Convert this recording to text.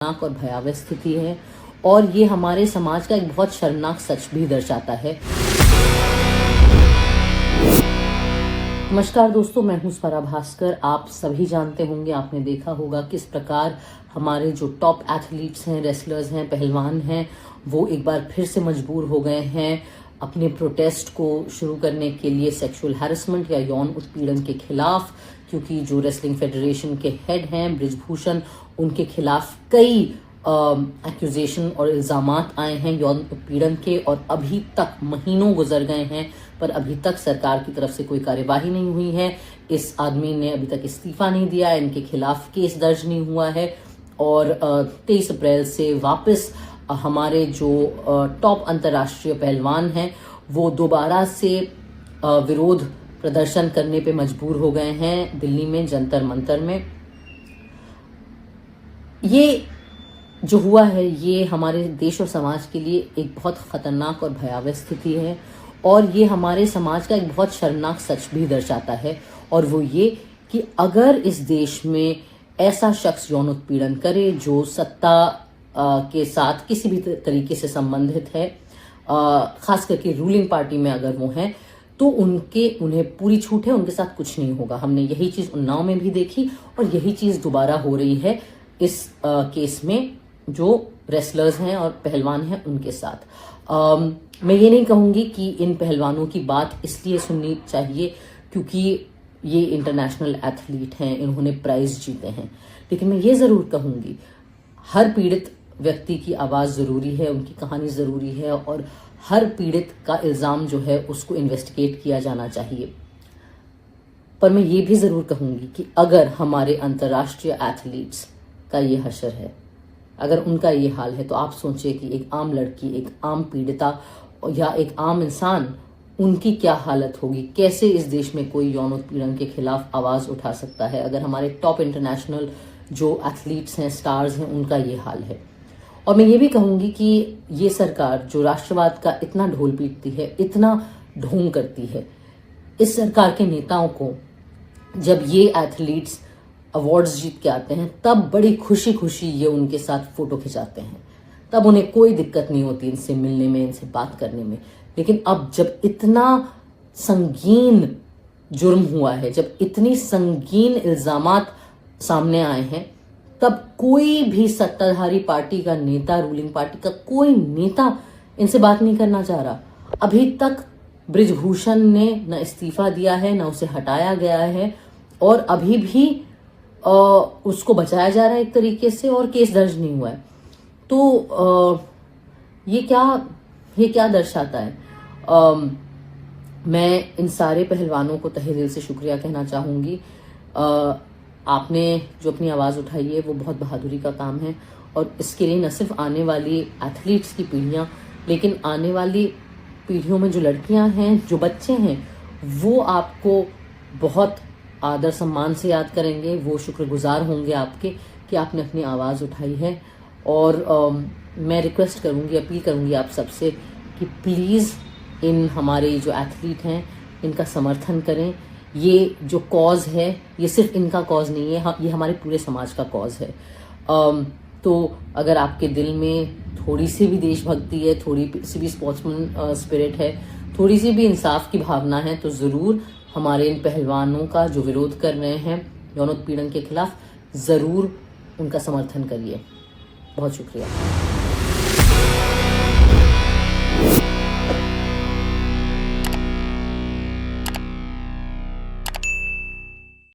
खतरनाक और भयावह स्थिति है और ये हमारे समाज का एक बहुत शर्मनाक सच भी दर्शाता है। नमस्कार दोस्तों, मैं हूं स्वरा भास्कर। आप सभी जानते होंगे, आपने देखा होगा किस प्रकार हमारे जो टॉप एथलीट्स हैं, रेसलर्स हैं, पहलवान हैं, वो एक बार फिर से मजबूर हो गए हैं अपने प्रोटेस्ट को शुरू करने के लिए सेक्सुअल हैरेसमेंट या यौन उत्पीड़न के खिलाफ, क्योंकि जो रेसलिंग फेडरेशन के हेड हैं बृजभूषण, उनके खिलाफ कई एक्यूजेशन और इल्जामात आए हैं यौन उत्पीड़न के, और अभी तक महीनों गुजर गए हैं पर अभी तक सरकार की तरफ से कोई कार्यवाही नहीं हुई है। इस आदमी ने अभी तक इस्तीफा नहीं दिया, इनके खिलाफ केस दर्ज नहीं हुआ है और 23 अप्रैल से वापस हमारे जो टॉप अंतर्राष्ट्रीय पहलवान हैं वो दोबारा से विरोध प्रदर्शन करने पे मजबूर हो गए हैं दिल्ली में जंतर मंतर में। ये जो हुआ है ये हमारे देश और समाज के लिए एक बहुत खतरनाक और भयावह स्थिति है और ये हमारे समाज का एक बहुत शर्मनाक सच भी दर्शाता है, और वो ये कि अगर इस देश में ऐसा शख्स यौन उत्पीड़न करे जो सत्ता के साथ किसी भी तरीके से संबंधित है, खास करके रूलिंग पार्टी में अगर वो हैं, तो उन्हें पूरी छूट है, उनके साथ कुछ नहीं होगा। हमने यही चीज उन्नाव में भी देखी और यही चीज दोबारा हो रही है इस केस में जो रेसलर्स हैं और पहलवान हैं उनके साथ। मैं ये नहीं कहूंगी कि इन पहलवानों की बात इसलिए सुननी चाहिए क्योंकि ये इंटरनेशनल एथलीट हैं, इन्होंने प्राइज जीते हैं, लेकिन मैं ये जरूर कहूंगी हर पीड़ित व्यक्ति की आवाज जरूरी है, उनकी कहानी जरूरी है और हर पीड़ित का इल्जाम जो है उसको इन्वेस्टिगेट किया जाना चाहिए। पर मैं ये भी जरूर कहूंगी कि अगर हमारे अंतर्राष्ट्रीय एथलीट्स का ये हशर है, अगर उनका ये हाल है, तो आप सोचिए कि एक आम लड़की, एक आम पीड़िता या एक आम इंसान, उनकी क्या हालत होगी। कैसे इस देश में कोई यौन उत्पीड़न के खिलाफ आवाज उठा सकता है अगर हमारे टॉप इंटरनेशनल जो एथलीट्स हैं, स्टार्स हैं, उनका ये हाल है। और मैं ये भी कहूंगी कि ये सरकार जो राष्ट्रवाद का इतना ढोल पीटती है, इतना ढोंग करती है, इस सरकार के नेताओं को जब ये एथलीट्स अवार्ड्स जीत के आते हैं तब बड़ी खुशी खुशी ये उनके साथ फोटो खिंचाते हैं, तब उन्हें कोई दिक्कत नहीं होती इनसे मिलने में, इनसे बात करने में। लेकिन अब जब इतना संगीन जुर्म हुआ है, जब इतनी संगीन इल्जामात सामने आए हैं, तब कोई भी सत्ताधारी पार्टी का नेता, रूलिंग पार्टी का कोई नेता इनसे बात नहीं करना चाह रहा। अभी तक बृजभूषण ने न इस्तीफा दिया है, न उसे हटाया गया है और अभी भी उसको बचाया जा रहा है एक तरीके से, और केस दर्ज नहीं हुआ है। तो ये क्या दर्शाता है? मैं इन सारे पहलवानों को तहे दिल से शुक्रिया कहना चाहूंगी। आपने जो अपनी आवाज उठाई है वो बहुत बहादुरी का काम है, और इसके लिए न सिर्फ आने वाली एथलीट्स की पीढ़ियां, लेकिन आने वाली पीढ़ियों में जो लड़कियां हैं, जो बच्चे हैं, वो आपको बहुत आदर सम्मान से याद करेंगे। वो शुक्रगुजार होंगे आपके कि आपने अपनी आवाज़ उठाई है। और मैं रिक्वेस्ट करूंगी, अपील करूंगी आप सबसे कि प्लीज़ इन हमारे जो एथलीट हैं इनका समर्थन करें। ये जो कॉज है ये सिर्फ इनका कॉज नहीं है, ये हमारे पूरे समाज का कॉज है। तो अगर आपके दिल में थोड़ी सी भी देशभक्ति है, थोड़ी सी भी स्पोर्ट्समैन स्पिरिट है, थोड़ी सी भी इंसाफ की भावना है, तो ज़रूर हमारे इन पहलवानों का जो विरोध कर रहे हैं यौन उत्पीड़न के खिलाफ, ज़रूर उनका समर्थन करिए। बहुत शुक्रिया।